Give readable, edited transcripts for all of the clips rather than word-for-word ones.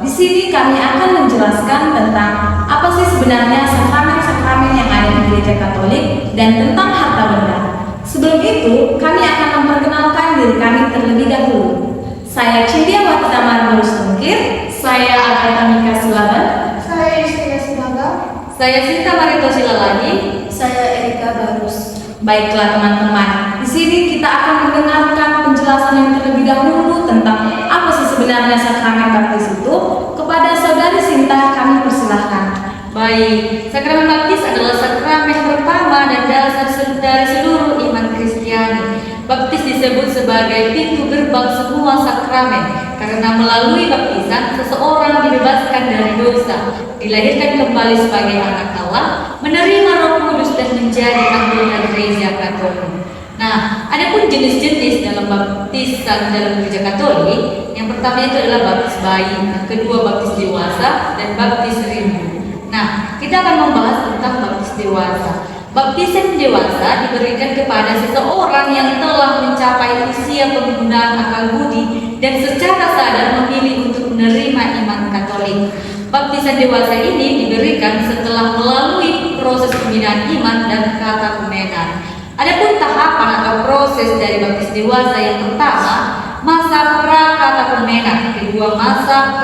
Di sini kami akan menjelaskan tentang apa sih sebenarnya sakramen-sakramen yang ada di Gereja Katolik dan tentang harta benda. Sebelum itu, kami akan memperkenalkan diri kami terlebih dahulu. Saya Cindiawati Tamar Barus Tungkir. Saya Agatha Mika Silaban. Saya Yustina Silaga. Saya Sinta Marito Silalagi. Saya Erika Barus. Baiklah teman-teman, di sini kita akan mendengarkan penjelasan yang terlebih dahulu tentang apa sih sebenarnya sakramen baptis itu. Kepada Saudari Sinta kami persilahkan. Baik, sakramen baptis adalah sakramen pertama dan dasar dari seluruh iman Kristiani. Baptis disebut sebagai pintu gerbang semua sakramen karena melalui baptisan seseorang dibebaskan dari dosa, dilahirkan kembali sebagai anak Allah, menerima Roh Kudus dan menjadi anggota Gereja Katolik. Nah, adapun jenis-jenis dalam baptisan dalam Gereja Katolik, yang pertama itu adalah baptis bayi, yang kedua baptis dewasa, dan baptis rindu. Nah, kita akan membahas tentang baptis dewasa. Baptisan dewasa diberikan kepada seseorang yang telah mencapai usia penggunaan akal budi dan secara sadar memilih untuk menerima iman Katolik. Baptisan dewasa ini diberikan setelah melalui proses pembinaan iman dan katekumenan. Adapun tahapan atau proses dari baptis dewasa yang pertama, masa pra-katekumenan, kedua masa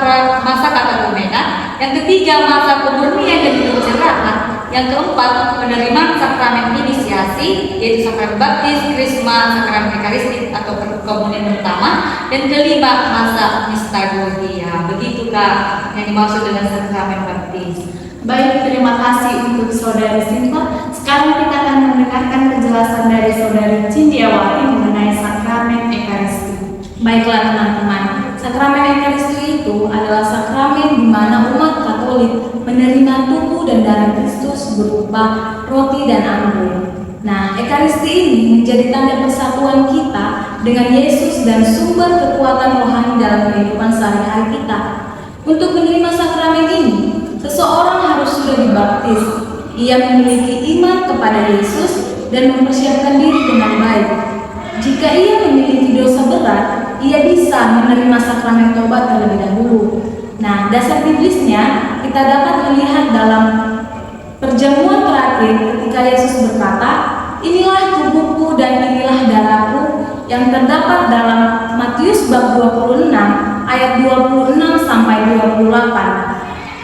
katekumenan, yang ketiga masa pemurnian dan pencerahan, yang keempat penerimaan sakramen inisiasi yaitu sakramen baptis, krisma, sakramen ekaristik atau komunion pertama, dan kelima masa mistagogia. Begitu Kak yang dimaksud dengan sakramen baptis. Baik, terima kasih untuk Saudari Sinta. Sekarang kita akan mendengarkan penjelasan dari Saudari Cindiawati mengenai sakramen Ekaristi. Baiklah teman-teman, sakramen Ekaristi itu adalah sakramen di mana umat Katolik menerima tubuh dan darah Kristus berupa roti dan anggur. Nah, Ekaristi ini menjadi tanda persatuan kita dengan Yesus dan sumber kekuatan rohani dalam kehidupan sehari-hari kita. Untuk menerima sakramen ini, seseorang harus sudah dibaptis. Ia memiliki iman kepada Yesus dan mempersiapkan diri dengan baik. Jika ia memiliki dosa berat, ia bisa menerima sakramen tobat terlebih dahulu. Nah, dasar biblisnya kita dapat melihat dalam perjamuan terakhir ketika Yesus berkata, "Inilah tubuhku dan inilah darahku," yang terdapat dalam Matius bab 26 ayat 26 sampai 28.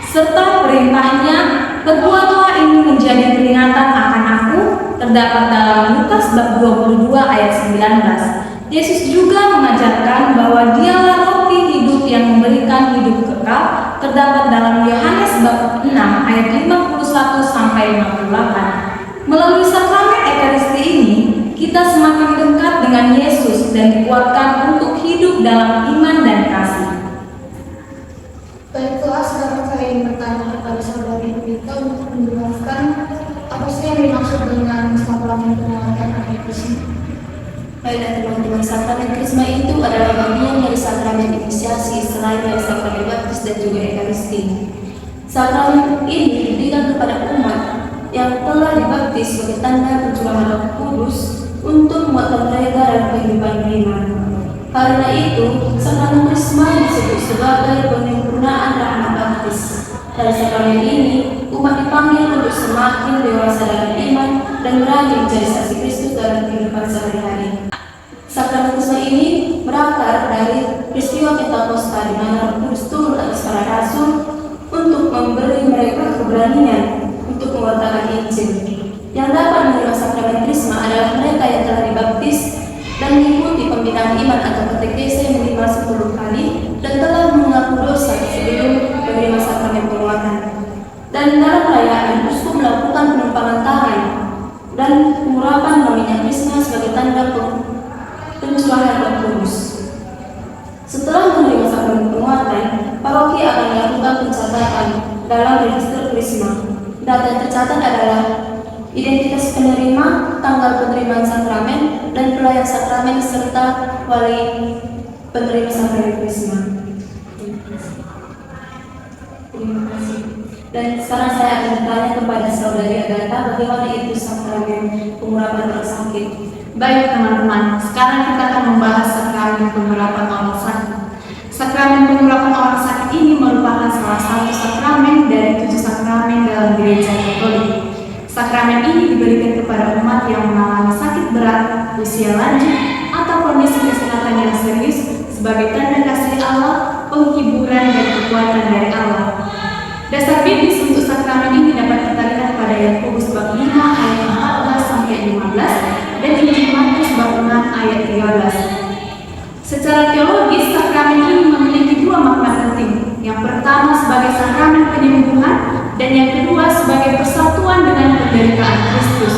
Serta perintahnya, "Perbuatlah ini menjadi peringatan akan aku," terdapat dalam Lukas bab 22 ayat 19. Yesus juga mengajarkan bahwa Dialah roti hidup yang memberikan hidup kekal, terdapat dalam Yohanes bab 6 ayat 51 sampai 58. Melalui sakramen Ekaristi ini, kita semakin dekat dengan Yesus dan dikuatkan untuk hidup dalam iman dan kasih. Baiklah, sekarang saya ingin bertanya kepada Saudari Rita untuk menjelaskan apa sih yang dimaksud dengan sakramen penguatan Ekaristi. Baiklah teman-teman, sakramen krisma itu adalah bagian dari sakramen inisiasi selain dari sakramen baptis dan juga Ekaristi. Sakramen ini diberikan kepada umat yang telah dibaptis sebagai tanda pencurahan Roh Kudus untuk menguatkan mereka dalam kehidupan beriman. Karena itu, sakramen krisma disebut sebagai penyempurnaan rahmat baptis. Dalam sakramen ini, umat dipanggil untuk semakin dewasa dalam iman dan berani menjadi saksi Kristus dalam kehidupan sehari-hari. Sakramen krisma ini berakar dari peristiwa Pentakosta di mana Roh Kudus turun atas para rasul untuk memberi mereka keberanian untuk mengwartakan Injil. Yang dapat menerima sakramen krisma adalah mereka yang telah dibaptis dan mengikuti pembinaan iman atau katekese minimal 10 kali dan telah mengaku dosa sebelum menerima sakramen penguatan. Dan dalam perayaan, uskup melakukan penumpangan tangan dan pengurapan minyak krisma sebagai tanda pencurahan Roh Kudus. Setelah menerima sakramen penguatan, paroki akan melakukan pencatatan dalam register krisma. Data yang tercatat adalah identitas penerima, tanggal penerimaan sakramen, dan pelayan sakramen serta wali penerima sakramen krisma. Terima kasih. Dan sekarang saya akan bertanya kepada Saudari Agatha, bagaimana itu sakramen pengurapan orang sakit? Baik teman-teman, sekarang kita akan membahas sakramen pengurapan orang sakit. Sakramen Sakramen pengurapan orang sakit ini merupakan salah satu sakramen dari 7 sakramen dalam gereja Katolik. Sakramen ini diberikan kepada umat yang mengalami sakit berat, usia lanjut, atau kondisi kesehatan yang serius sebagai tanda kasih Allah, penghiburan, dan kekuatan dari Allah. Dasar biblis untuk sakramen ini dapat kita lihat pada Yakobus bab 5 ayat 14 sampai 15 dan Injil Markus bab 6 ayat 13. Secara teologis, sakramen ini memiliki 2 makna penting. Yang pertama sebagai sakramen penyembuhan dan yang kedua sebagai persatuan dengan penderitaan Kristus.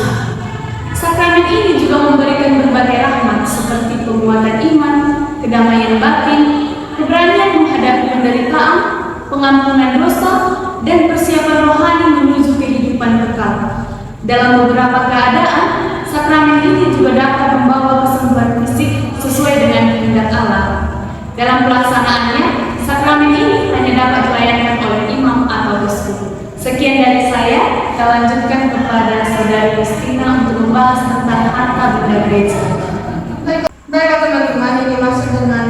Sakramen ini juga memberikan berbagai rahmat seperti penguatan iman, kedamaian batin, keberanian menghadapi penderitaan, pengampunan dosa, dan persiapan rohani menuju kehidupan kekal. Dalam beberapa keadaan, sakramen ini juga dapat membawa kesembuhan fisik sesuai dengan kehendak Allah. Dalam pelaksanaannya, sakramen ini hanya dapat dilayankan oleh imam atau uskup. Sekian dari saya, kita lanjutkan kepada Saudari Justina untuk membahas tentang harta benda gereja. Baik teman-teman, yang dimaksud dengan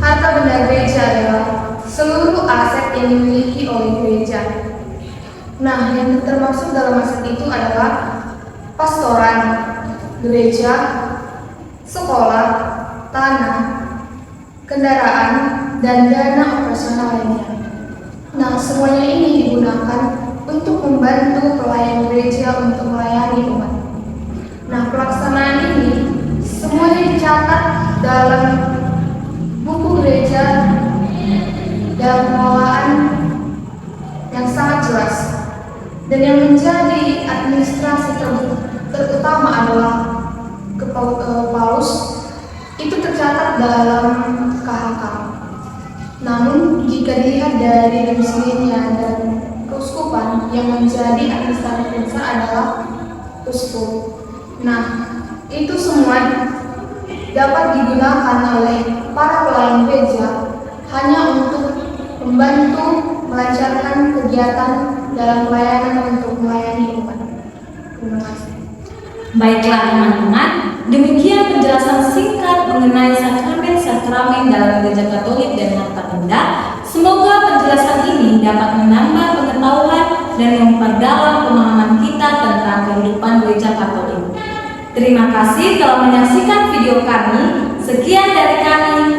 harta benda gereja adalah seluruh aset yang dimiliki oleh gereja. Nah, yang termasuk dalam aset itu adalah pastoran, gereja, sekolah, tanah, kendaraan, dan dana operasional lainnya. Nah, semuanya ini digunakan untuk membantu pelayan gereja untuk melayani umat. Nah, pelaksanaan ini semuanya dicatat dalam buku gereja dalam pengelolaan yang sangat jelas. Dan yang menjadi administrasi terutama adalah Paulus, itu tercatat dalam KHK. Namun jika dilihat dari domisilinya dan keuskupan, yang menjadi administratif besar adalah uskup. Nah, itu semua dapat digunakan oleh para pelayan gereja hanya untuk membantu melancarkan kegiatan dalam pelayanan untuk melayani umat. Terima kasih. Baiklah teman-teman, demikian penjelasan singkat mengenai sakramen-sakramen dalam gereja Katolik dan harta benda. Semoga penjelasan ini dapat menambah pengetahuan dan memperdalam pemahaman kita tentang kehidupan gereja Katolik. Terima kasih telah menyaksikan video kami. Sekian dari kami.